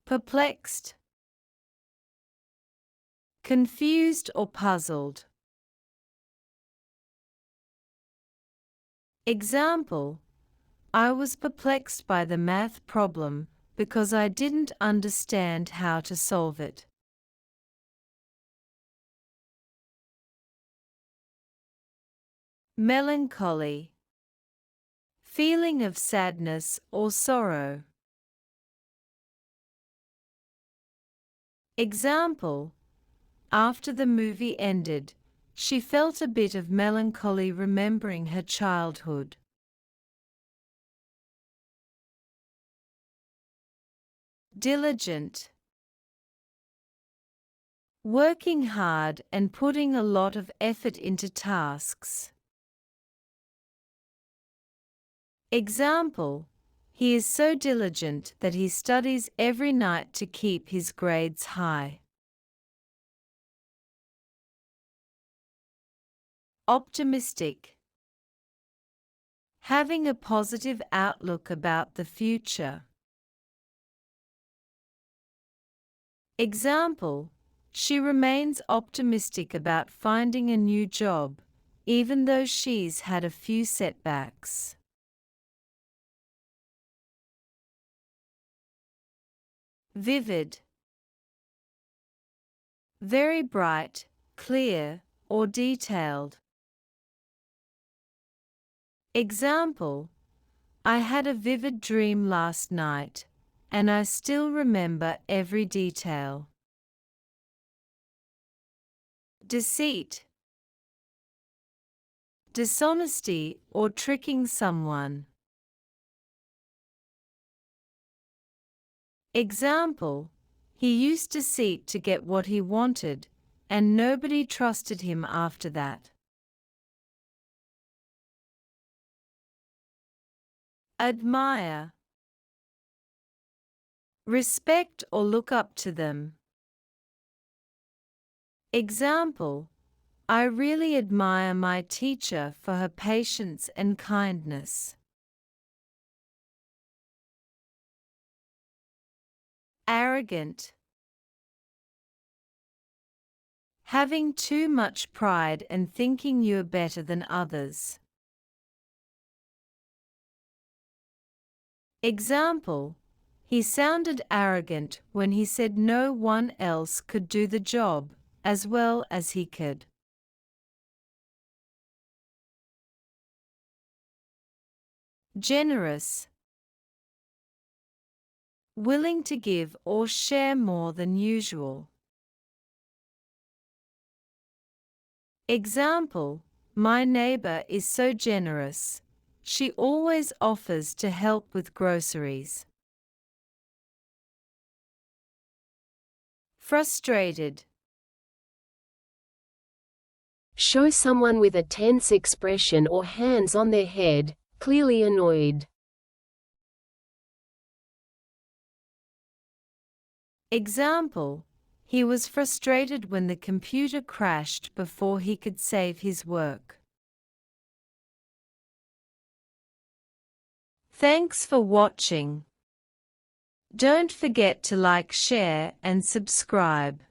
perplexed, confused or puzzled. Example: I was perplexed by the math problem because I didn't understand how to solve it. Melancholy, feeling of sadness or sorrow. Example: after the movie ended, she felt a bit of melancholy remembering her childhood. Diligent, working hard and putting a lot of effort into tasks. Example: he is so diligent that he studies every night to keep his grades high. Optimistic, having a positive outlook about the future. Example: she remains optimistic about finding a new job, even though she's had a few setbacks. Vivid, very bright, clear, or detailed. Example: I had a vivid dream last night, and I still remember every detail. Deceit, dishonesty or tricking someone. Example: he used deceit to get what he wanted, and nobody trusted him after that. Admire, respect or look up to them. Example: I really admire my teacher for her patience and kindness. Arrogant, having too much pride and thinking you're better than others. Example: he sounded arrogant when he said no one else could do the job as well as he could. Generous, willing to give or share more than usual. Example: my neighbor is so generous. She always offers to help with groceries. Frustrated, Show someone with a tense expression or hands on their head, clearly annoyed. Example: he was frustrated when the computer crashed before he could save his work. Thanks for watching. Don't forget to like, share, and subscribe.